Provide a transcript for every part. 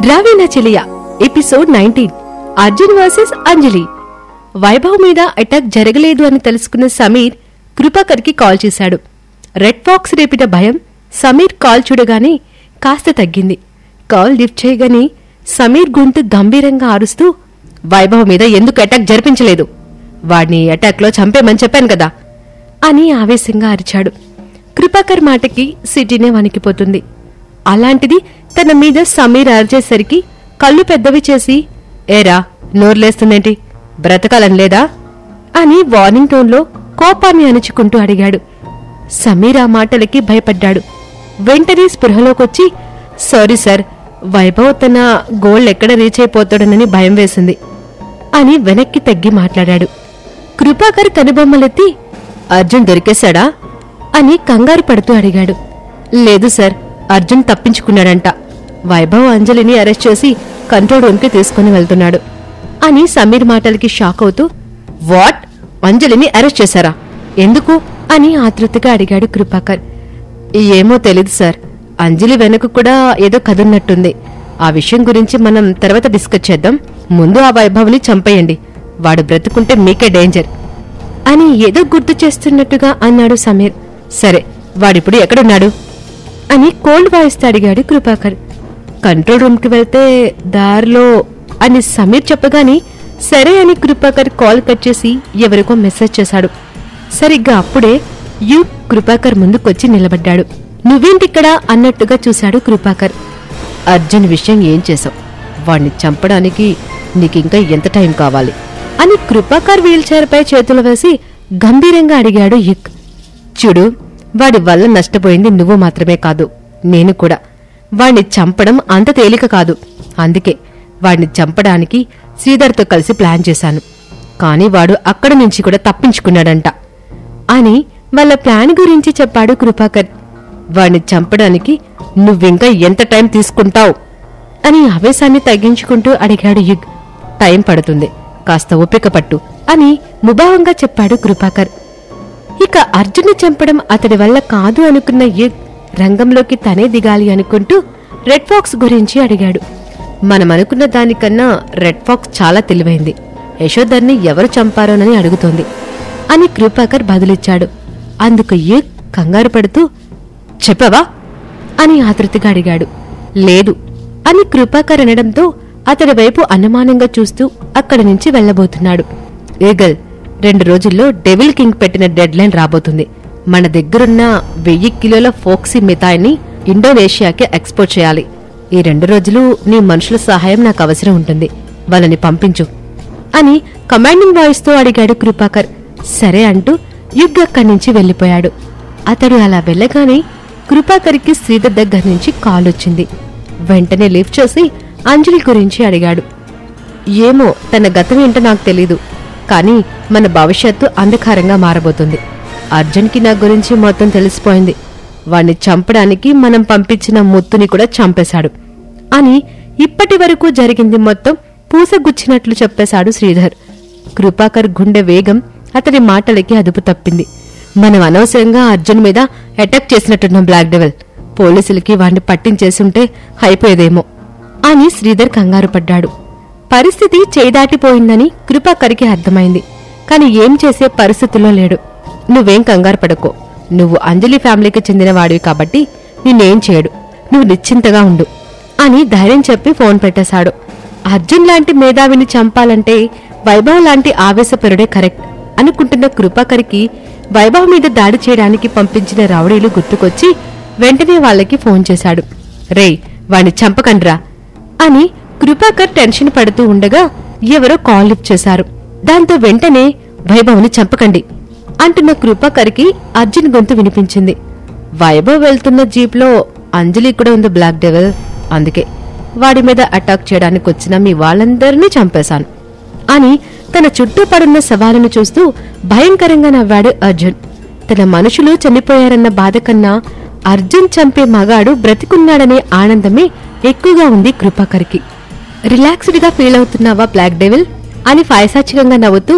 రావీనా చెలియా episode 19 Arjun versus అంజలి. వైభవ్ మీద attack జరగలేదు అని తెలుసుకున్న సమీర్ కృపాకర్కి కాల్ చేశాడు. రెడ్ ఫాక్స్ రేపిన భయం సమీర్ కాల్ చూడగానే కాస్త తగ్గింది. కాల్ లిఫ్ట్ చేయగానే సమీర్ గొంతు గంభీరంగా ఆరుస్తూ, వైభవ్ మీద ఎందుకు అటాక్ జరిపించలేదు? వాడిని అటాక్లో చంపేమని చెప్పాను కదా అని ఆవేశంగా అరిచాడు. కృపాకర్ మాటకి సిటీనే వణికిపోతుంది. అలాంటిది తన మీద సమీర్ అరిచేసరికి కళ్ళు పెద్దవి చేసి, ఏరా నోర్లేస్తుందేంటి, బ్రతకాలని లేదా అని వార్నింగ్ టోన్లో కోపాన్ని అణుచుకుంటూ అడిగాడు. సమీర్ ఆ మాటలకి భయపడ్డాడు. వెంటనే స్పృహలోకొచ్చి, సారీ సార్, వైభవ్ తన గోల్ ఎక్కడ రీచ్ అయిపోతాడనని భయం వేసింది అని వెనక్కి తగ్గి మాట్లాడాడు. కృపాకర్ కనుబొమ్మలెత్తి, అర్జున్ దొరికేశాడా అని కంగారు పడుతూ అడిగాడు. లేదు సార్, అర్జున్ తప్పించుకున్నాడంట. వైభవ్ అంజలిని అరెస్ట్ చేసి కంట్రోల్ రూమ్కి తీసుకుని వెళ్తున్నాడు అని సమీర్ మాటలకి షాక్ అవుతూ, వాట్, అంజలిని అరెస్ట్ చేశారా? ఎందుకు అని ఆతృతగా అడిగాడు కృపాకర్. ఏమో తెలీదు సార్, అంజలి వెనక కూడా ఏదో కదున్నట్టుంది. ఆ విషయం గురించి మనం తర్వాత డిస్కస్ చేద్దాం. ముందు ఆ వైభవ్ని చంపేయండి, వాడు బ్రతుకుంటే మీకే డేంజర్ అని ఏదో గుర్తు చేస్తున్నట్టుగా అన్నాడు సమీర్. సరే, వాడిప్పుడు ఎక్కడున్నాడు అని కోల్డ్ వాయిస్తో అడిగాడు కృపాకర్. కంట్రోల్ రూమ్కి వెళ్తే దారిలో అని సమీర్ చెప్పగానే సరే అని కృపాకర్ కాల్ కట్ చేసి ఎవరికో మెసేజ్ చేశాడు. సరిగ్గా అప్పుడే కృపాకర్ ముందుకొచ్చి నిలబడ్డాడు. నువ్వేంటిక్కడా అన్నట్టుగా చూశాడు కృపాకర్. అర్జున్ విషయం ఏం చేశావు? వాణ్ణి చంపడానికి నీకింకా ఎంత టైం కావాలి అని కృపాకర్ వీల్ చైర్పై చేతులు వేసి గంభీరంగా అడిగాడు యుక్. చూడు, వాడి వల్ల నష్టపోయింది నువ్వు మాత్రమే కాదు, నేను కూడా. వాణ్ణి చంపడం అంత తేలిక కాదు. అందుకే వాణ్ణి చంపడానికి శ్రీధర్తో కలిసి ప్లాన్ చేశాను. కాని వాడు అక్కడి నుంచి కూడా తప్పించుకున్నాడంట అని వాళ్ళ ప్లాన్ గురించి చెప్పాడు కృపాకర్. వాణ్ణి చంపడానికి నువ్వింకా ఎంత టైం తీసుకుంటావు అని ఆవేశాన్ని తగ్గించుకుంటూ అడిగాడు యుగ్. టైం పడుతుంది, కాస్త ఓపిక పట్టు అని ముభావంగా చెప్పాడు కృపాకర్. ఇక అర్జున్ని చంపడం అతడి వల్ల కాదు అనుకున్న యుగ్ రంగంలోకి తనే దిగాలి అనుకుంటూ రెడ్ ఫాక్స్ గురించి అడిగాడు. మనమనుకున్న దానికన్నా రెడ్ ఫాక్స్ చాలా తెలివైంది. యశోధర్ని ఎవరు చంపారోనని అడుగుతోంది అని కృపాకర్ బదులిచ్చాడు. అందుకు యుగ్ కంగారు పడుతూ, చెప్పవా అని ఆతృతిగా అడిగాడు. లేదు అని కృపాకర్ అనడంతో అతడి వైపు అనుమానంగా చూస్తూ అక్కడి నుంచి వెళ్లబోతున్నాడు. ఈగల్, 2 రోజుల్లో డెవిల్ కింగ్ పెట్టిన డెడ్ లైన్ రాబోతుంది. మన దగ్గరున్న 1000 కిలోల ఫోక్సీ మిథాయిని ఇండోనేషియాకి ఎక్స్పోర్ట్ చేయాలి. ఈ 2 రోజులు నీ మనుషుల సహాయం నాకు అవసరం ఉంటుంది. వాళ్ళని పంపించు అని కమాండింగ్ వాయిస్తో అడిగాడు కృపాకర్. సరే అంటూ యుగ్ అక్కడి నుంచి వెళ్లిపోయాడు. అతడు అలా వెళ్లగానే కృపాకర్కి శ్రీధర్ దగ్గర నుంచి కాల్ వచ్చింది. వెంటనే లిఫ్ట్ చేసి అంజలి గురించి అడిగాడు. ఏమో, తన గతం ఏంటో నాకు తెలీదు, కానీ మన భవిష్యత్తు అంధకారంగా మారబోతుంది. అర్జున్కి నా గురించి మొత్తం తెలిసిపోయింది. వాణ్ణి చంపడానికి మనం పంపించిన ముత్తుని కూడా చంపేశాడు అని ఇప్పటి వరకు జరిగింది మొత్తం పూసగుచ్చినట్లు చెప్పేశాడు శ్రీధర్. కృపాకర్ గుండె వేగం అతడి మాటలకి అదుపు తప్పింది. మనం అనవసరంగా అర్జున్ మీద అటాక్ చేసినట్టున్నాం బ్లాక్ డెవల్. పోలీసులకి వాణ్ణి పట్టించేసుంటే అయిపోయేదేమో అని శ్రీధర్ కంగారు పడ్డాడు. పరిస్థితి చేదాటిపోయిందని కృపాకర్కి అర్థమైంది. కాని ఏం చేసే పరిస్థితుల్లో లేడు. నువ్వేం కంగారు పడకో, నువ్వు అంజలి ఫ్యామిలీకి చెందిన వాడివి కాబట్టి నిన్నేం చేయడు, నువ్వు నిశ్చింతగా ఉండు అని ధైర్యం చెప్పి ఫోన్ పెట్టేశాడు. అర్జున్ లాంటి మేధావిని చంపాలంటే వైభవ్ లాంటి ఆవేశపరుడే కరెక్ట్ అనుకుంటున్న కృపాకర్కి వైభవ్ మీద దాడి చేయడానికి పంపించిన రౌడీలు గుర్తుకొచ్చి వెంటనే వాళ్ళకి ఫోన్ చేశాడు. రేయ్, వాణ్ణి చంపకండ్రా అని కృపాకర్ టెన్షన్ పడుతూ ఉండగా ఎవరో కాల్ లిఫ్ట్ చేశారు. దాంతో వెంటనే వైభవ్ని చంపకండి అంటున్న కృపాకర్కి అర్జున్ గొంతు వినిపించింది. వైభవ్ వెళ్తున్న జీప్లో అంజలి కూడా ఉంది బ్లాక్ డెవల్, అందుకే వాడి మీద అటాక్ చేయడానికి వచ్చిన మీ వాళ్ళందరినీ చంపేశాను అని తన చుట్టూ పడున్న సవాలును చూస్తూ భయంకరంగా నవ్వాడు అర్జున్. తన మనుషులు చనిపోయారన్న బాధ కన్నా అర్జున్ చంపే మగాడు బ్రతికున్నాడనే ఆనందమే ఎక్కువగా ఉంది కృపాకర్కి. రిలాక్స్డ్ గా ఫీల్ అవుతున్నావా బ్లాక్ డెవిల్ అని పైశాచికంగా నవ్వుతూ,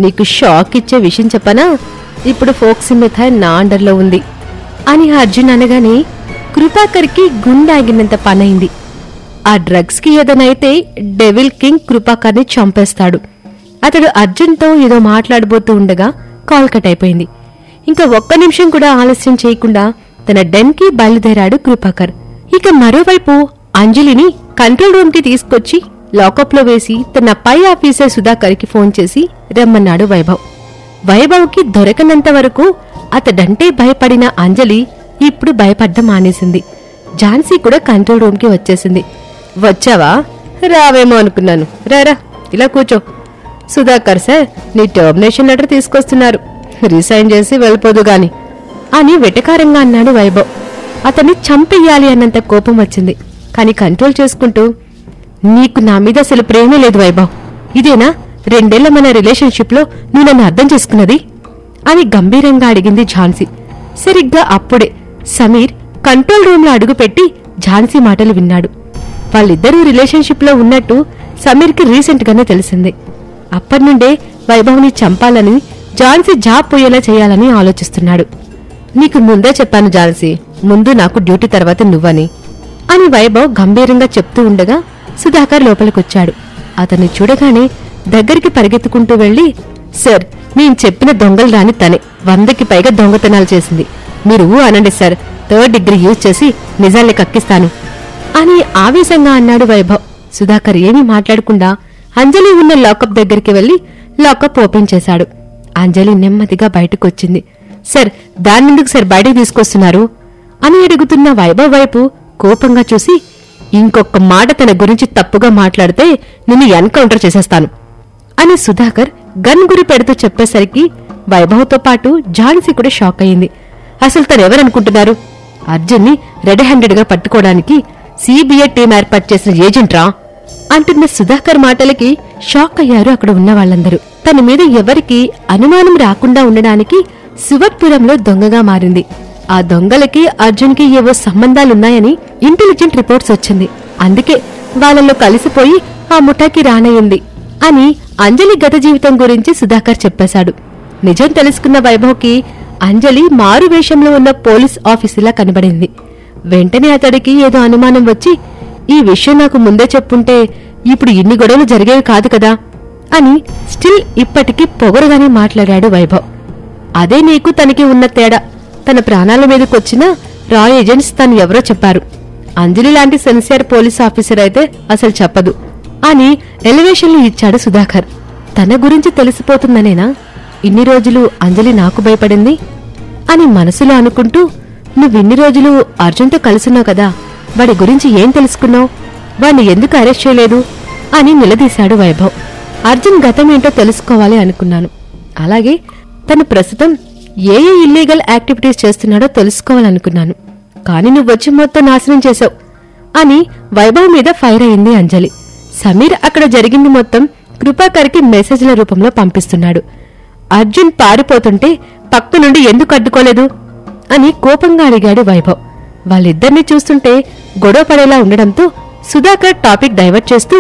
నీకు షాక్ ఇచ్చే విషయం చెప్పనా, ఇప్పుడు ఫోక్సీ మిథాయ్ నా అండర్లో ఉంది అని అర్జున్ అనగానే కృపాకర్కి గుండాగినంత పనైంది. ఆ డ్రగ్స్ కి ఏదనైతే డెవిల్ కింగ్ కృపాకర్ని చంపేస్తాడు. అతడు అర్జున్తో ఏదో మాట్లాడబోతూ ఉండగా కాల్ కట్ అయిపోయింది. ఇంకా ఒక్క నిమిషం కూడా ఆలస్యం చేయకుండా తన డెన్ కి బయలుదేరాడు కృపాకర్. ఇక మరోవైపు అంజలిని కంట్రోల్ రూమ్ కి తీసుకొచ్చి లాకప్ లో వేసి తన పై ఆఫీసర్ సుధాకర్కి ఫోన్ చేసి రమ్మన్నాడు వైభవ్. వైభవ్కి దొరకనంత వరకు అతడంటే భయపడిన అంజలి ఇప్పుడు భయపడ్డం మానేసింది. ఝాన్సీ కూడా కంట్రోల్ రూమ్ కి వచ్చేసింది. వచ్చావా? రావేమో అనుకున్నాను. రారా, ఇలా కూర్చో. సుధాకర్ సార్, నీ టర్మినేషన్ లెటర్ తీసుకొస్తున్నారు. రిసైన్ చేసి వెళ్ళిపోదు గాని అని వెటకారంగా అన్నాడు వైభవ్. అతన్ని చంపెయ్యాలి అన్నంత కోపం వచ్చింది. కాని కంట్రోల్ చేసుకుంటూ, నీకు నా మీద అసలు ప్రేమే లేదు వైభవ్. ఇదేనా 2 ఏళ్ల మన రిలేషన్షిప్ లో నువ్వు నన్ను అర్థం చేసుకున్నది అని గంభీరంగా అడిగింది ఝాన్సీ. సరిగ్గా అప్పుడే సమీర్ కంట్రోల్ రూమ్ లో అడుగుపెట్టి ఝాన్సీ మాటలు విన్నాడు. వాళ్ళిద్దరూ రిలేషన్షిప్ లో ఉన్నట్టు సమీర్ కి రీసెంట్ గానే తెలిసింది. అప్పటినుండే వైభవ్ని చంపాలని, ఝాన్సీ జాబ్ పోయేలా చేయాలని ఆలోచిస్తున్నాడు. నీకు ముందే చెప్పాను ఝాన్సీ, ముందు నాకు డ్యూటీ తర్వాత నువ్వని అని వైభవ్ గంభీరంగా చెప్తూ ఉండగా సుధాకర్ లోపలికొచ్చాడు. అతన్ని చూడగానే దగ్గరికి పరిగెత్తుకుంటూ వెళ్లి, సార్, నేను చెప్పిన దొంగలు రాని తనే 100కి పైగా దొంగతనాలు చేసింది. మీరు అనండి సార్, 3rd డిగ్రీ యూజ్ చేసి నిజాల్ని కక్కిస్తాను అని ఆవేశంగా అన్నాడు వైభవ్. సుధాకర్ ఏమీ మాట్లాడకుండా అంజలి ఉన్న లాకప్ దగ్గరికి వెళ్లి లాకప్ ఓపెన్ చేశాడు. అంజలి నెమ్మదిగా బయటకొచ్చింది. సార్, దాన్నెందుకు సార్ బయటకు తీసుకొస్తున్నారు అని అడుగుతున్న వైభవ్ వైపు కోపంగా చూసి, ఇంకొక మాట తన గురించి తప్పుగా మాట్లాడితే నిన్ను ఎన్కౌంటర్ చేసేస్తాను అని సుధాకర్ గన్ గురి పెడుతూ చెప్పేసరికి వైభవ్తో పాటు ఝాన్సీ కూడా షాక్ అయింది. అసలు తనెవరనుకుంటున్నారు? అర్జున్ని రెడ్ హ్యాండెడ్ గా పట్టుకోవడానికి సిబిఐ టీం ఏర్పాటు చేసిన ఏజెంట్రా అంటున్న సుధాకర్ మాటలకి షాక్ అయ్యారు అక్కడ ఉన్న వాళ్ళందరూ. తన మీద ఎవరికీ అనుమానం రాకుండా ఉండడానికి సువర్పురంలో దొంగగా మారింది. ఆ దొంగలకి అర్జున్కి ఏవో సంబంధాలున్నాయని ఇంటెలిజెంట్ రిపోర్ట్స్ వచ్చింది. అందుకే వాళ్ళలో కలిసిపోయి ఆ ముఠాకి రానయ్యింది అని అంజలి గత జీవితం గురించి సుధాకర్ చెప్పేశాడు. నిజం తెలుసుకున్న వైభవ్కి అంజలి మారు వేషంలో ఉన్న పోలీస్ ఆఫీసులా కనబడింది. వెంటనే అతడికి ఏదో అనుమానం వచ్చి, ఈ విషయం నాకు ముందే చెప్పుంటే ఇప్పుడు ఇన్ని గొడవలు జరిగేవి కాదు కదా అని స్టిల్ ఇప్పటికీ పొగరుగానే మాట్లాడాడు వైభవ్. అదే నీకు తనకి ఉన్న తేడా. తన ప్రాణాల మీదకొచ్చిన రా ఏజెంట్స్ తను ఎవరో చెప్పారు. అంజలి లాంటి సిన్సియర్ పోలీస్ ఆఫీసర్ అయితే అసలు చెప్పదు అని ఎలివేషన్లు ఇచ్చాడు సుధాకర్. తన గురించి తెలిసిపోతుందనేనా ఇన్ని రోజులు అంజలి నాకు భయపడింది అని మనసులో అనుకుంటూ, నువ్విన్ని రోజులు అర్జున్తో కలుసున్నావు కదా, వాడి గురించి ఏం తెలుసుకున్నావు? వాణ్ణి ఎందుకు అరెస్ట్ చేయలేదు అని నిలదీశాడు వైభవ్. అర్జున్ గతమేంటో తెలుసుకోవాలి అనుకున్నాను. అలాగే తను ప్రస్తుతం ఏ ఇల్లీగల్ యాక్టివిటీస్ చేస్తున్నాడో తెలుసుకోవాలనుకున్నాను. కాని నువ్వొచ్చి మొత్తం నాశనం చేశావు అని వైభవ్ మీద ఫైర్ అయింది అంజలి. సమీర్ అక్కడ జరిగింది మొత్తం కృపాకర్కి మెసేజ్ల రూపంలో పంపిస్తున్నాడు. అర్జున్ పారిపోతుంటే పక్క నుండి ఎందుకు అడ్డుకోలేదు అని కోపంగా అడిగాడు వైభవ్. వాళ్ళిద్దరినీ చూస్తుంటే గొడవ పడేలా ఉండడంతో సుధాకర్ టాపిక్ డైవర్ట్ చేస్తూ,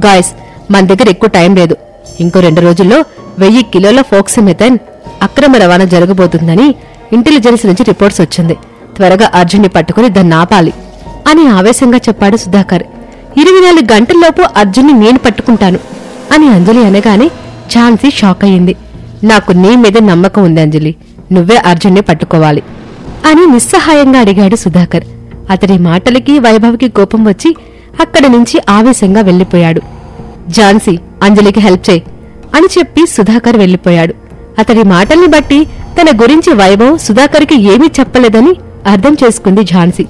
గాయస్, మన దగ్గర ఎక్కువ టైం లేదు. ఇంకో 2 రోజుల్లో 1000 కిలోల ఫోక్సిమెథైన్ అక్రమ రవాణా జరగబోతుందని ఇంటెలిజెన్స్ నుంచి రిపోర్ట్స్ వచ్చింది. త్వరగా అర్జున్ని పట్టుకుని దాన్ని ఆపాలి అని ఆవేశంగా చెప్పాడు సుధాకర్. 24 గంటల్లోపు అర్జున్ని నేను పట్టుకుంటాను అని అంజలి అనగానే ఝాన్సీ షాక్ అయ్యింది. నాకు నీ మీద నమ్మకం ఉంది అంజలి, నువ్వే అర్జున్ని పట్టుకోవాలి అని నిస్సహాయంగా అడిగాడు సుధాకర్. అతడి మాటలకి వైభవ్కి కోపం వచ్చి అక్కడి నుంచి ఆవేశంగా వెళ్లిపోయాడు. ఝాన్సీ, అంజలికి హెల్ప్ చేయి అని చెప్పి సుధాకర్ వెళ్లిపోయాడు. అతడి మాటల్ని బట్టి తన గురించి వైభవ్ సుధాకర్కి ఏమీ చెప్పలేదని అర్థం చేసుకుంది ఝాన్సీ.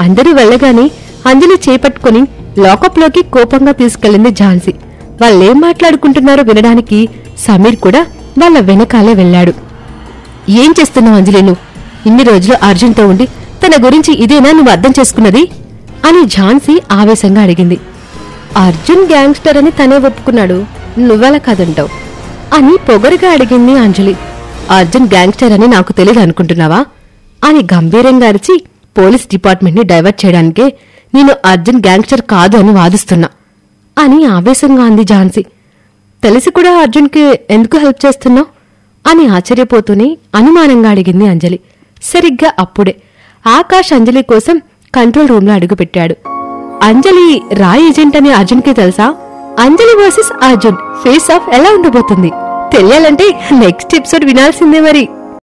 అందరూ వెళ్లగానే అంజలి చేపట్టుకుని లాకప్లోకి కోపంగా తీసుకెళ్లింది ఝాన్సీ. వాళ్ళేం మాట్లాడుకుంటున్నారో వినడానికి సమీర్ కూడా వాళ్ళ వెనకాలే వెళ్లాడు. ఏం చేస్తున్నావు అంజలి నువ్వు? ఇన్ని రోజులు అర్జున్తో ఉండి తన గురించి ఇదేనా నువ్వు అర్థం చేసుకున్నది అని ఝాన్సీ ఆవేశంగా అడిగింది. అర్జున్ గ్యాంగ్స్టర్ అని తనే ఒప్పుకున్నాడు, నువ్వెలా కాదంటావు అని పొగరుగా అడిగింది అంజలి. అర్జున్ గ్యాంగ్స్టర్ అని నాకు తెలియదు అనుకుంటున్నావా అని గంభీరంగా అరిచి, పోలీస్ డిపార్ట్మెంట్ ని డైవర్ట్ చేయడానికే నేను అర్జున్ గ్యాంగ్స్టర్ కాదు అని వాదిస్తున్నా అని ఆవేశంగా అంది ఝాన్సీ. తెలిసి కూడా అర్జున్కి ఎందుకు హెల్ప్ చేస్తున్నావు అని ఆశ్చర్యపోతూనే అనుమానంగా అడిగింది అంజలి. సరిగ్గా అప్పుడే ఆకాష్ అంజలి కోసం కంట్రోల్ రూంలో అడుగుపెట్టాడు. అంజలి రా ఏజెంట్ అని అర్జున్ కి తెలుసా? అంజలి వర్సెస్ అర్జున్ ఫేస్ ఆఫ్ ఎలా ఉండబోతుంది తెలియాలంటే నెక్స్ట్ ఎపిసోడ్ వినాల్సిందే మరి.